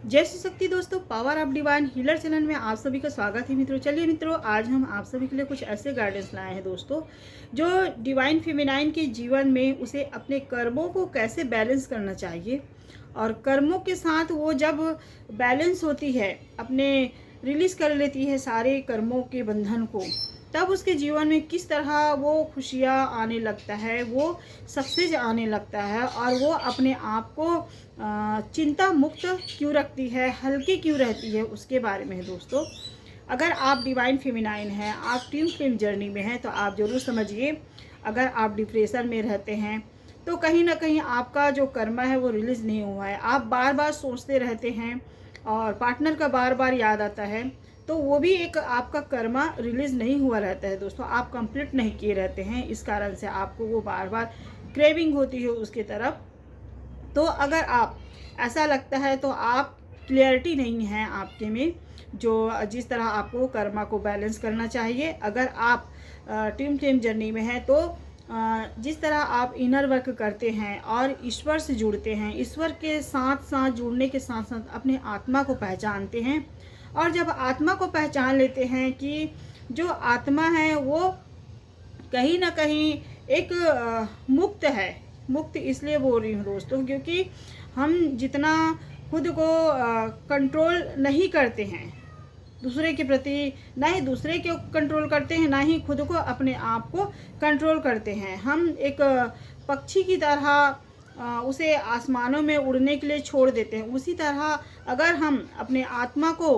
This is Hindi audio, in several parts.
जय श्री शक्ति दोस्तों, power of divine healer channel में आप सभी का स्वागत है मित्रों। चलिए मित्रों, आज हम आप सभी के लिए कुछ ऐसे गाइडेंस लाए हैं दोस्तों, जो डिवाइन फेमिनाइन के जीवन में उसे अपने कर्मों को कैसे बैलेंस करना चाहिए, और कर्मों के साथ वो जब बैलेंस होती है, अपने रिलीज कर लेती है सारे कर्मों के बंधन को, तब उसके जीवन में किस तरह वो खुशियाँ आने लगता है, वो सक्सेस आने लगता है, और वो अपने आप को चिंता मुक्त क्यों रखती है, हल्की क्यों रहती है, उसके बारे में है दोस्तों। अगर आप डिवाइन फेमिनाइन हैं, आप ट्विन फ्लेम जर्नी में हैं, तो आप ज़रूर समझिए। अगर आप डिप्रेशन में रहते हैं तो कहीं ना कहीं आपका जो कर्मा है वो रिलीज़ नहीं हुआ है, आप बार बार सोचते रहते हैं और पार्टनर का बार बार याद आता है, तो वो भी एक आपका कर्मा रिलीज़ नहीं हुआ रहता है दोस्तों। आप कंप्लीट नहीं किए रहते हैं, इस कारण से आपको वो बार बार क्रेविंग होती है उसकी तरफ। तो अगर आप ऐसा लगता है तो आप क्लियरिटी नहीं है आपके में, जो जिस तरह आपको कर्मा को बैलेंस करना चाहिए। अगर आप टीम टीम जर्नी में हैं तो जिस तरह आप इनर वर्क करते हैं और ईश्वर से जुड़ते हैं, ईश्वर के साथ साथ जुड़ने के साथ साथ अपने आत्मा को पहचानते हैं, और जब आत्मा को पहचान लेते हैं कि जो आत्मा है वो कहीं ना कहीं एक मुक्त है। मुक्त इसलिए बोल रही हूँ दोस्तों, क्योंकि हम जितना खुद को कंट्रोल नहीं करते हैं दूसरे के प्रति, ना ही दूसरे को कंट्रोल करते हैं, ना ही खुद को अपने आप को कंट्रोल करते हैं। हम एक पक्षी की तरह उसे आसमानों में उड़ने के लिए छोड़ देते हैं। उसी तरह अगर हम अपने आत्मा को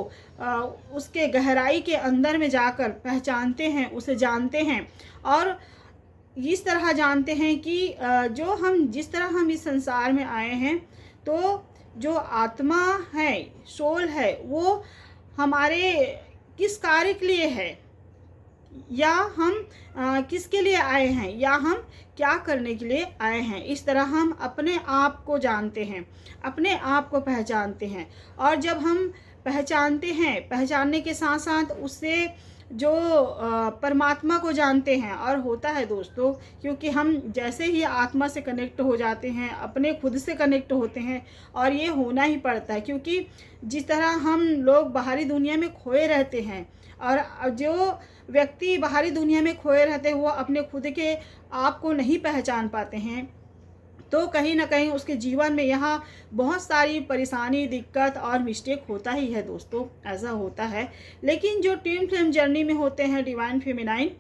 उसके गहराई के अंदर में जाकर पहचानते हैं, उसे जानते हैं, और इस तरह जानते हैं कि जो हम जिस तरह हम इस संसार में आए हैं, तो जो आत्मा है, सोल है, वो हमारे किस कार्य के लिए है, या हम किसके लिए आए हैं, या हम क्या करने के लिए आए हैं। इस तरह हम अपने आप को जानते हैं, अपने आप को पहचानते हैं। और जब हम पहचानते हैं, पहचानने के साथ साथ उससे जो परमात्मा को जानते हैं, और होता है दोस्तों, क्योंकि हम जैसे ही आत्मा से कनेक्ट हो जाते हैं, अपने खुद से कनेक्ट होते हैं, और ये होना ही पड़ता है, क्योंकि जिस तरह हम लोग बाहरी दुनिया में खोए रहते हैं, और जो व्यक्ति बाहरी दुनिया में खोए रहते हैं वो अपने खुद के आप को नहीं पहचान पाते हैं, तो कहीं ना कहीं उसके जीवन में यहाँ बहुत सारी परेशानी, दिक्कत और मिस्टेक होता ही है दोस्तों, ऐसा होता है। लेकिन जो ट्विन फ्लेम जर्नी में होते हैं डिवाइन फेमिनाइन,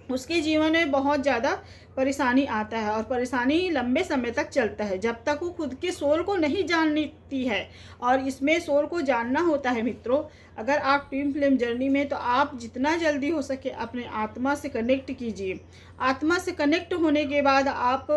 उसके जीवन में बहुत ज़्यादा परेशानी आता है, और परेशानी लंबे समय तक चलता है, जब तक वो खुद के सोल को नहीं जान लेती है। और इसमें सोल को जानना होता है मित्रों। अगर आप ट्विन फ्लेम जर्नी में, तो आप जितना जल्दी हो सके अपने आत्मा से कनेक्ट कीजिए। आत्मा से कनेक्ट होने के बाद आप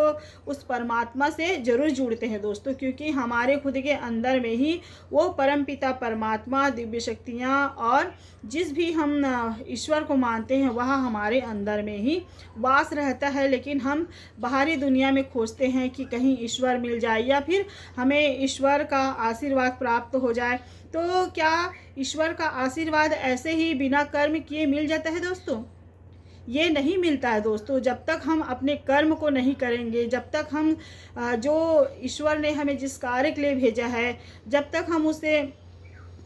उस परमात्मा से ज़रूर जुड़ते हैं दोस्तों, क्योंकि हमारे खुद के अंदर में ही वो परमपिता परमात्मा, दिव्य शक्तियाँ, और जिस भी हम ईश्वर को मानते हैं वह हमारे अंदर में ही वास रहता है। लेकिन हम बाहरी दुनिया में खोजते हैं कि कहीं ईश्वर मिल जाए, या फिर हमें ईश्वर का आशीर्वाद प्राप्त हो जाए। तो क्या ईश्वर का आशीर्वाद ऐसे ही बिना कर्म किए मिल जाता है दोस्तों? ये नहीं मिलता है दोस्तों। जब तक हम अपने कर्म को नहीं करेंगे, जब तक हम जो ईश्वर ने हमें जिस कार्य के लिए भेजा है, जब तक हम उसे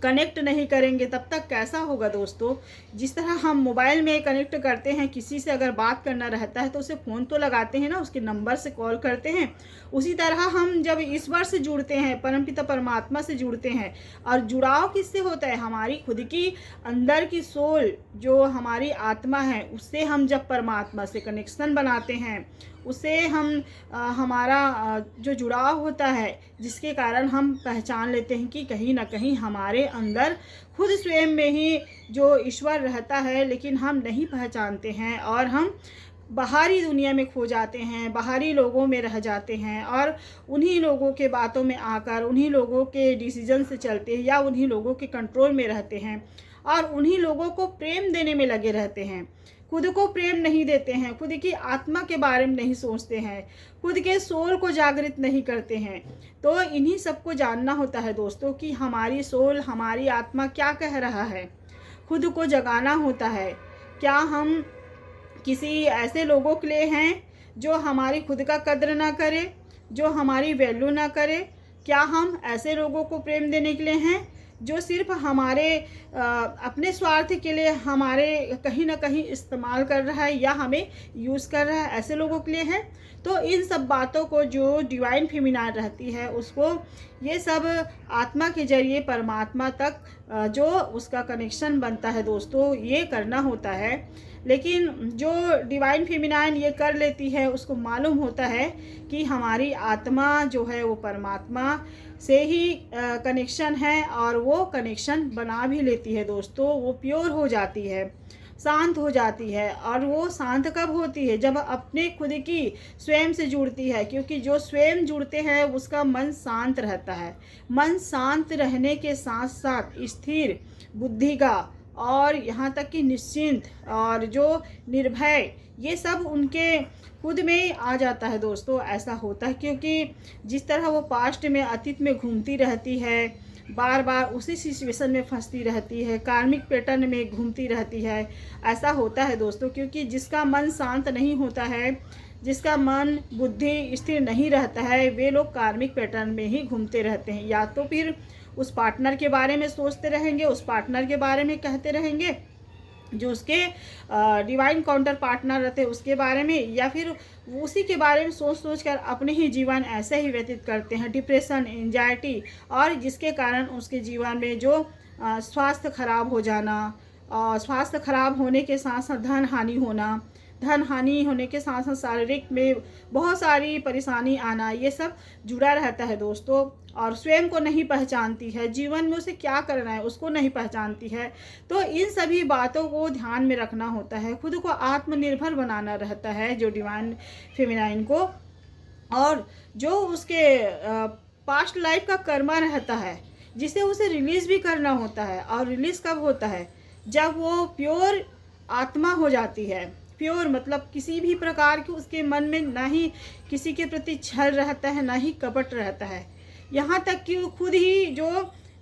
कनेक्ट नहीं करेंगे, तब तक कैसा होगा दोस्तों। जिस तरह हम मोबाइल में कनेक्ट करते हैं, किसी से अगर बात करना रहता है तो उसे फ़ोन तो लगाते हैं ना, उसके नंबर से कॉल करते हैं। उसी तरह हम जब ईश्वर से जुड़ते हैं, परमपिता परमात्मा से जुड़ते हैं, और जुड़ाव किससे होता है, हमारी खुद की अंदर की सोल, जो हमारी आत्मा है, उससे हम जब परमात्मा से कनेक्शन बनाते हैं, उससे हम हमारा जो जुड़ाव होता है, जिसके कारण हम पहचान लेते हैं कि कहीं ना कहीं हमारे अंदर खुद स्वयं में ही जो ईश्वर रहता है, लेकिन हम नहीं पहचानते हैं, और हम बाहरी दुनिया में खो जाते हैं, बाहरी लोगों में रह जाते हैं, और उन्हीं लोगों के बातों में आकर, उन्हीं लोगों के डिसीजन से चलते हैं, या उन्हीं लोगों के कंट्रोल में रहते हैं, और उन्हीं लोगों को प्रेम देने में लगे रहते हैं। खुद को प्रेम नहीं देते हैं, खुद की आत्मा के बारे में नहीं सोचते हैं, खुद के सोल को जागृत नहीं करते हैं। तो इन्हीं सबको जानना होता है दोस्तों कि हमारी सोल, हमारी आत्मा क्या कह रहा है। खुद को जगाना होता है। क्या हम किसी ऐसे लोगों के लिए हैं जो हमारी खुद का कद्र ना करे, जो हमारी वैल्यू ना करे, क्या हम ऐसे लोगों को प्रेम देने के लिए हैं जो सिर्फ हमारे अपने स्वार्थ के लिए हमारे कहीं ना कहीं इस्तेमाल कर रहा है या हमें यूज़ कर रहा है, ऐसे लोगों के लिए है? तो इन सब बातों को जो डिवाइन फेमिनाइन रहती है उसको ये सब आत्मा के जरिए परमात्मा तक जो उसका कनेक्शन बनता है दोस्तों, ये करना होता है। लेकिन जो डिवाइन फेमिनाइन ये कर लेती है उसको मालूम होता है कि हमारी आत्मा जो है वो परमात्मा से ही कनेक्शन है, और वो कनेक्शन बना भी लेती है दोस्तों। वो प्योर हो जाती है, शांत हो जाती है। और वो शांत कब होती है? जब अपने खुद की स्वयं से जुड़ती है, क्योंकि जो स्वयं जुड़ते हैं उसका मन शांत रहता है। मन शांत रहने के साथ साथ स्थिर बुद्धि का और यहाँ तक कि निश्चिंत और जो निर्भय, ये सब उनके खुद में आ जाता है दोस्तों। ऐसा होता है क्योंकि जिस तरह वो पास्ट में अतीत में घूमती रहती है, बार बार उसी सिचुएशन में फंसती रहती है, कार्मिक पैटर्न में घूमती रहती है, ऐसा होता है दोस्तों। क्योंकि जिसका मन शांत नहीं होता है, जिसका मन बुद्धि स्थिर नहीं रहता है, वे लोग कार्मिक पैटर्न में ही घूमते रहते हैं। या तो फिर उस पार्टनर के बारे में सोचते रहेंगे, उस पार्टनर के बारे में कहते रहेंगे जो उसके डिवाइन काउंटर पार्टनर रहते हैं उसके बारे में, या फिर उसी के बारे में सोच सोच कर अपने ही जीवन ऐसे ही व्यतीत करते हैं, डिप्रेशन, एंजाइटी, और जिसके कारण उसके जीवन में जो स्वास्थ्य खराब हो जाना, स्वास्थ्य खराब होने के साथ साथ धन हानि होने के साथ साथ शारीरिक में बहुत सारी परेशानी आना, ये सब जुड़ा रहता है दोस्तों। और स्वयं को नहीं पहचानती है, जीवन में उसे क्या करना है उसको नहीं पहचानती है। तो इन सभी बातों को ध्यान में रखना होता है, खुद को आत्मनिर्भर बनाना रहता है जो डिवाइन फेमिनाइन को। और जो उसके पास्ट लाइफ का कर्मा रहता है जिसे उसे रिलीज़ भी करना होता है। और रिलीज़ कब होता है? जब वो प्योर आत्मा हो जाती है। प्योर मतलब किसी भी प्रकार के उसके मन में ना ही किसी के प्रति छल रहता है, ना ही कपट रहता है। यहाँ तक कि वो खुद ही जो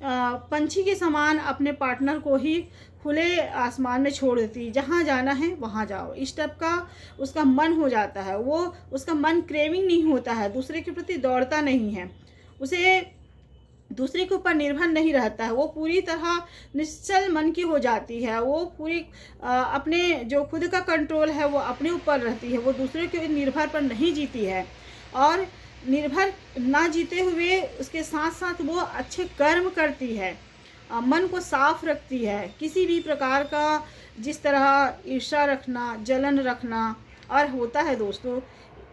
पंछी के समान अपने पार्टनर को ही खुले आसमान में छोड़ देती, जहाँ जाना है वहाँ जाओ, इस टाइप का उसका मन हो जाता है। वो उसका मन क्रेविंग नहीं होता है, दूसरे के प्रति दौड़ता नहीं है, उसे दूसरे के ऊपर निर्भर नहीं रहता है। वो पूरी तरह निश्चल मन की हो जाती है। वो पूरी अपने जो खुद का कंट्रोल है वो अपने ऊपर रहती है, वो दूसरे के निर्भर पर नहीं जीती है। और निर्भर ना जीते हुए उसके साथ साथ वो अच्छे कर्म करती है, मन को साफ रखती है। किसी भी प्रकार का जिस तरह ईर्ष्या रखना, जलन रखना और होता है दोस्तों,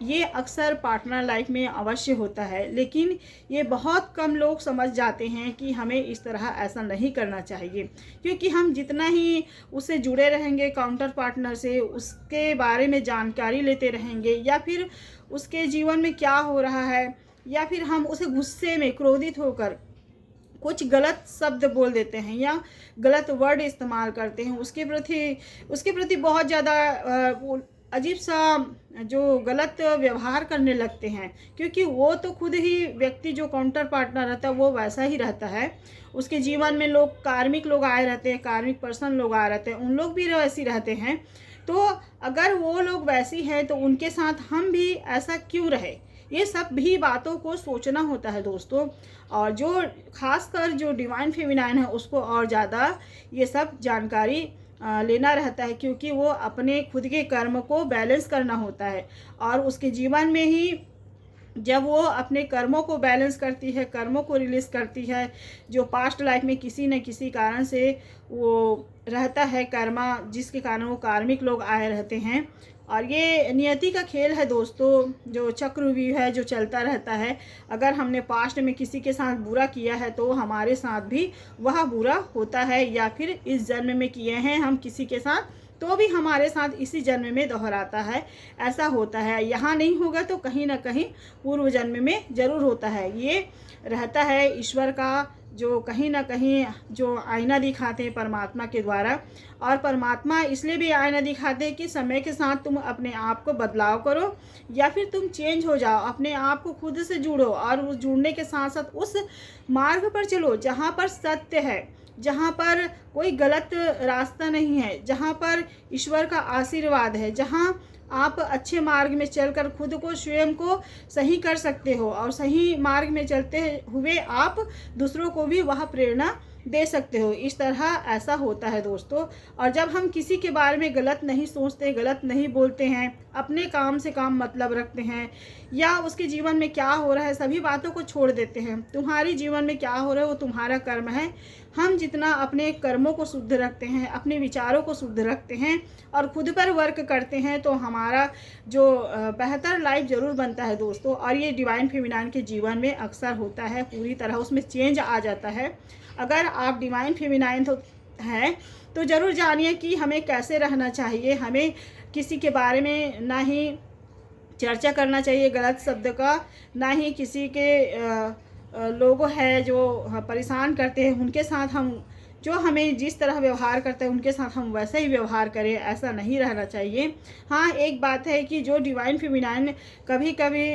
ये अक्सर पार्टनर लाइफ में अवश्य होता है। लेकिन ये बहुत कम लोग समझ जाते हैं कि हमें इस तरह ऐसा नहीं करना चाहिए, क्योंकि हम जितना ही उससे जुड़े रहेंगे काउंटर पार्टनर से, उसके बारे में जानकारी लेते रहेंगे, या फिर उसके जीवन में क्या हो रहा है, या फिर हम उसे गुस्से में क्रोधित होकर कुछ गलत शब्द बोल देते हैं या गलत वर्ड इस्तेमाल करते हैं, उसके प्रति बहुत ज़्यादा अजीब सा जो गलत व्यवहार करने लगते हैं। क्योंकि वो तो खुद ही व्यक्ति जो काउंटर पार्टनर रहता है वो वैसा ही रहता है। उसके जीवन में लोग कार्मिक लोग आए रहते हैं, कार्मिक पर्सन लोग आए रहते हैं, उन लोग भी वैसे रहते हैं। तो अगर वो लोग वैसी हैं तो उनके साथ हम भी ऐसा क्यों रहे, ये सब भी बातों को सोचना होता है दोस्तों। और जो खासकर जो डिवाइन फेमिनाइन है उसको और ज़्यादा ये सब जानकारी लेना रहता है, क्योंकि वो अपने खुद के कर्म को बैलेंस करना होता है। और उसके जीवन में ही जब वो अपने कर्मों को बैलेंस करती है, कर्मों को रिलीज़ करती है, जो पास्ट लाइफ में किसी न किसी कारण से वो रहता है कर्मा, जिसके कारण वो कार्मिक लोग आए रहते हैं। और ये नियति का खेल है दोस्तों, जो चक्रव्यूह है जो चलता रहता है। अगर हमने पास्ट में किसी के साथ बुरा किया है तो हमारे साथ भी वह बुरा होता है, या फिर इस जन्म में किए हैं हम किसी के साथ तो भी हमारे साथ इसी जन्म में दोहराता है, ऐसा होता है। यहाँ नहीं होगा तो कहीं ना कहीं पूर्व जन्म में ज़रूर होता है। ये रहता है ईश्वर का जो कहीं ना कहीं जो आईना दिखाते हैं परमात्मा के द्वारा। और परमात्मा इसलिए भी आईना दिखाते हैं कि समय के साथ तुम अपने आप को बदलाव करो, या फिर तुम चेंज हो जाओ, अपने आप को खुद से जुड़ो, और उस जुड़ने के साथ साथ उस मार्ग पर चलो जहाँ पर सत्य है, जहाँ पर कोई गलत रास्ता नहीं है, जहाँ पर ईश्वर का आशीर्वाद है, जहाँ आप अच्छे मार्ग में चलकर खुद को स्वयं को सही कर सकते हो और सही मार्ग में चलते हुए आप दूसरों को भी वह प्रेरणा दे सकते हो। इस तरह ऐसा होता है दोस्तों। और जब हम किसी के बारे में गलत नहीं सोचते, गलत नहीं बोलते हैं, अपने काम से काम मतलब रखते हैं या उसके जीवन में क्या हो रहा है सभी बातों को छोड़ देते हैं, तुम्हारी जीवन में क्या हो रहा है वो तुम्हारा कर्म है। हम जितना अपने कर्मों को शुद्ध रखते हैं, अपने विचारों को शुद्ध रखते हैं और खुद पर वर्क करते हैं तो हमारा जो बेहतर लाइफ ज़रूर बनता है दोस्तों। और ये डिवाइन फेमिनाइन के जीवन में अक्सर होता है, पूरी तरह उसमें चेंज आ जाता है। अगर आप डिवाइन फेमिनाइन तो हैं तो ज़रूर जानिए कि हमें कैसे रहना चाहिए। हमें किसी के बारे में ना ही चर्चा करना चाहिए गलत शब्द का, ना ही किसी के लोग हैं जो परेशान करते हैं उनके साथ हम जो हमें जिस तरह व्यवहार करते हैं उनके साथ हम वैसे ही व्यवहार करें, ऐसा नहीं रहना चाहिए। हाँ, एक बात है कि जो डिवाइन फेमिनाइन कभी कभी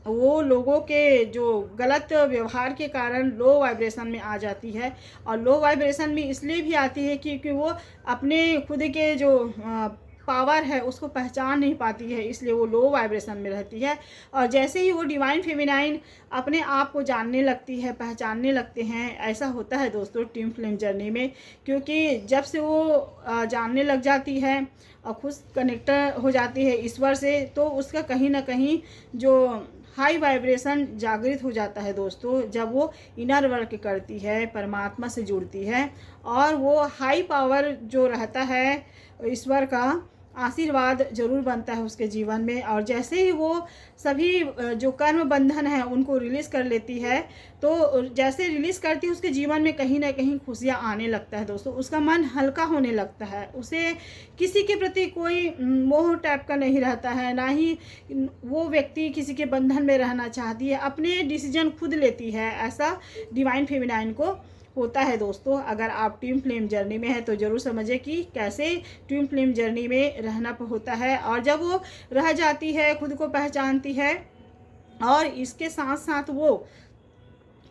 वो लोगों के जो गलत व्यवहार के कारण लो वाइब्रेशन में आ जाती है। और लो वाइब्रेशन में इसलिए भी आती है क्योंकि वो अपने खुद के जो पावर है उसको पहचान नहीं पाती है, इसलिए वो लो वाइब्रेशन में रहती है। और जैसे ही वो डिवाइन फेमिनाइन अपने आप को जानने लगती है, पहचानने लगते हैं, ऐसा होता है दोस्तों ट्विन फ्लेम जर्नी में। क्योंकि जब से वो जानने लग जाती है और खुद कनेक्ट हो जाती है ईश्वर से, तो उसका कहीं ना कहीं जो हाई वाइब्रेशन जागृत हो जाता है दोस्तों। जब वो इनर वर्क करती है, परमात्मा से जुड़ती है और वो हाई पावर जो रहता है ईश्वर का आशीर्वाद जरूर बनता है उसके जीवन में। और जैसे ही वो सभी जो कर्म बंधन है उनको रिलीज़ कर लेती है, तो जैसे रिलीज़ करती है उसके जीवन में कहीं ना कहीं खुशियाँ आने लगता है दोस्तों। उसका मन हल्का होने लगता है, उसे किसी के प्रति कोई मोह टाइप का नहीं रहता है, ना ही वो व्यक्ति किसी के बंधन में रहना चाहती है, अपने डिसीजन खुद लेती है। ऐसा डिवाइन फेमिनाइन को होता है दोस्तों। अगर आप ट्विन फ्लेम जर्नी में है तो ज़रूर समझिए कि कैसे ट्विन फ्लेम जर्नी में रहना होता है। और जब वो रह जाती है, खुद को पहचानती है और इसके साथ साथ वो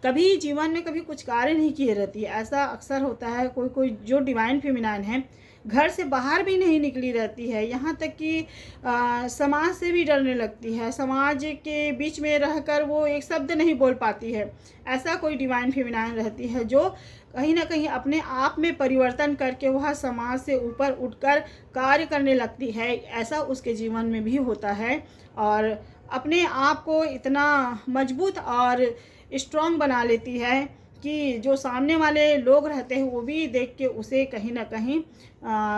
कभी जीवन में कभी कुछ कार्य नहीं किए रहती है। ऐसा अक्सर होता है, कोई कोई जो डिवाइन फेमिनाइन है घर से बाहर भी नहीं निकली रहती है, यहाँ तक कि समाज से भी डरने लगती है, समाज के बीच में रहकर वो एक शब्द नहीं बोल पाती है। ऐसा कोई डिवाइन फेमिनाइन रहती है जो कहीं ना कहीं अपने आप में परिवर्तन करके वह समाज से ऊपर उठकर कार्य करने लगती है। ऐसा उसके जीवन में भी होता है और अपने आप को इतना मजबूत और स्ट्रॉन्ग बना लेती है कि जो सामने वाले लोग रहते हैं वो भी देख के उसे कहीं ना कहीं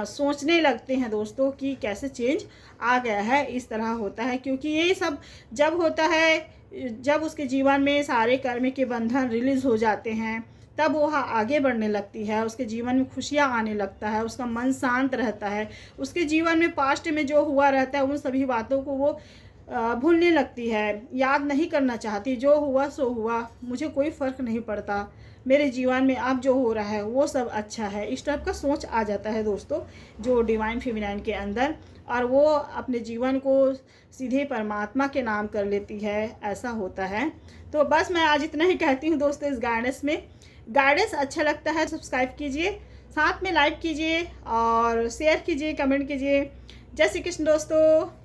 सोचने लगते हैं दोस्तों कि कैसे चेंज आ गया है। इस तरह होता है क्योंकि ये सब जब होता है जब उसके जीवन में सारे कर्म के बंधन रिलीज़ हो जाते हैं, तब वो आगे बढ़ने लगती है, उसके जीवन में खुशियाँ आने लगता है, उसका मन शांत रहता है, उसके जीवन में पास्ट में जो हुआ रहता है उन सभी बातों को वो भूलने लगती है, याद नहीं करना चाहती। जो हुआ सो हुआ, मुझे कोई फ़र्क नहीं पड़ता, मेरे जीवन में अब जो हो रहा है वो सब अच्छा है, इस टाइप का सोच आ जाता है दोस्तों जो डिवाइन फेमिनाइन के अंदर। और वो अपने जीवन को सीधे परमात्मा के नाम कर लेती है, ऐसा होता है। तो बस मैं आज इतना ही कहती हूँ दोस्तों। इस गाइडेंस में गाइडेंस अच्छा लगता है सब्सक्राइब कीजिए, साथ में लाइक कीजिए और शेयर कीजिए, कमेंट कीजिए। जय श्री कृष्ण दोस्तों।